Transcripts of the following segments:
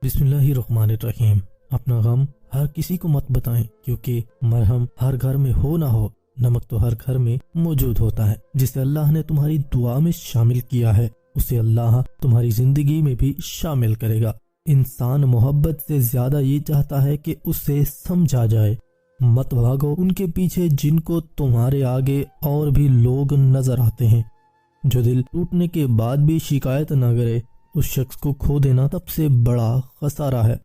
بسم اللہ الرحمن الرحیم۔ اپنا غم ہر کسی کو مت بتائیں، کیونکہ مرہم ہر گھر میں ہو نہ ہو، نمک تو ہر گھر میں موجود ہوتا ہے۔ جسے اللہ نے تمہاری دعا میں شامل کیا ہے، اسے اللہ تمہاری زندگی میں بھی شامل کرے گا۔ انسان محبت سے زیادہ یہ چاہتا ہے کہ اسے سمجھا جائے۔ مت بھاگو ان کے پیچھے جن کو تمہارے آگے اور بھی لوگ نظر آتے ہیں۔ جو دل ٹوٹنے کے بعد بھی شکایت نہ کرے، اس شخص کو کھو دینا سب سے بڑا خسارہ ہے۔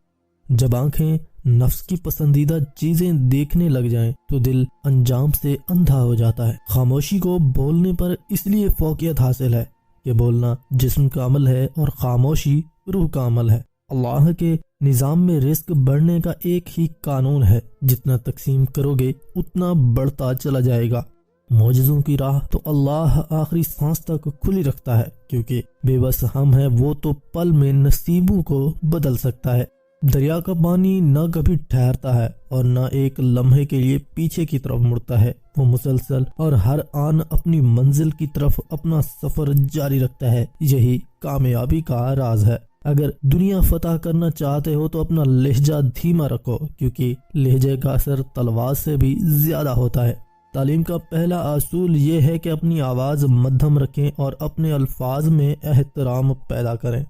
جب آنکھیں نفس کی پسندیدہ چیزیں دیکھنے لگ جائیں تو دل انجام سے اندھا ہو جاتا ہے۔ خاموشی کو بولنے پر اس لیے فوقیت حاصل ہے کہ بولنا جسم کا عمل ہے اور خاموشی روح کا عمل ہے۔ اللہ کے نظام میں رزق بڑھنے کا ایک ہی قانون ہے، جتنا تقسیم کرو گے اتنا بڑھتا چلا جائے گا۔ معجزوں کی راہ تو اللہ آخری سانس تک کھلی رکھتا ہے، کیونکہ بے بس ہم ہیں، وہ تو پل میں نصیبوں کو بدل سکتا ہے۔ دریا کا پانی نہ کبھی ٹھہرتا ہے اور نہ ایک لمحے کے لیے پیچھے کی طرف مڑتا ہے، وہ مسلسل اور ہر آن اپنی منزل کی طرف اپنا سفر جاری رکھتا ہے۔ یہی کامیابی کا راز ہے۔ اگر دنیا فتح کرنا چاہتے ہو تو اپنا لہجہ دھیما رکھو، کیونکہ لہجے کا اثر تلوار سے بھی زیادہ ہوتا ہے۔ تعلیم کا پہلا اصول یہ ہے کہ اپنی آواز مدھم رکھیں اور اپنے الفاظ میں احترام پیدا کریں۔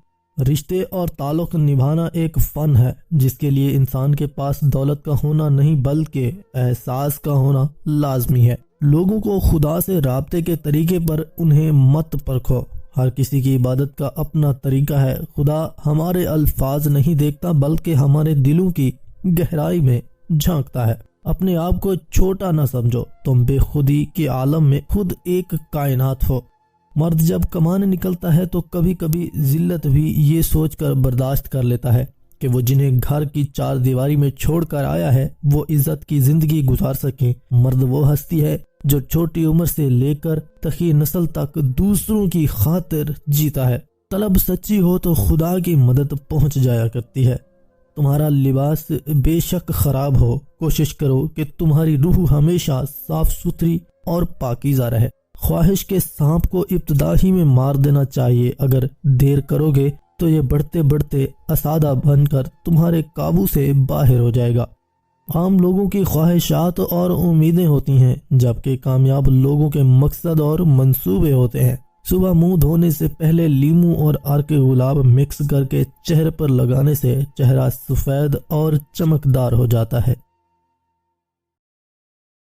رشتے اور تعلق نبھانا ایک فن ہے، جس کے لیے انسان کے پاس دولت کا ہونا نہیں بلکہ احساس کا ہونا لازمی ہے۔ لوگوں کو خدا سے رابطے کے طریقے پر انہیں مت پرکھو۔ ہر کسی کی عبادت کا اپنا طریقہ ہے۔ خدا ہمارے الفاظ نہیں دیکھتا بلکہ ہمارے دلوں کی گہرائی میں جھانکتا ہے۔ اپنے آپ کو چھوٹا نہ سمجھو، تم بے خودی کے عالم میں خود ایک کائنات ہو۔ مرد جب کمانے نکلتا ہے تو کبھی کبھی ذلت بھی یہ سوچ کر برداشت کر لیتا ہے کہ وہ جنہیں گھر کی چار دیواری میں چھوڑ کر آیا ہے وہ عزت کی زندگی گزار سکیں۔ مرد وہ ہستی ہے جو چھوٹی عمر سے لے کر تخی نسل تک دوسروں کی خاطر جیتا ہے۔ طلب سچی ہو تو خدا کی مدد پہنچ جایا کرتی ہے۔ تمہارا لباس بے شک خراب ہو، کوشش کرو کہ تمہاری روح ہمیشہ صاف ستھری اور پاکیزہ رہے۔ خواہش کے سانپ کو ابتدا ہی میں مار دینا چاہیے، اگر دیر کرو گے تو یہ بڑھتے بڑھتے اسادہ بن کر تمہارے قابو سے باہر ہو جائے گا۔ عام لوگوں کی خواہشات اور امیدیں ہوتی ہیں، جبکہ کامیاب لوگوں کے مقصد اور منصوبے ہوتے ہیں۔ صبح منہ دھونے سے پہلے لیموں اور عرق گلاب مکس کر کے چہرے پر لگانے سے چہرہ سفید اور چمکدار ہو جاتا ہے۔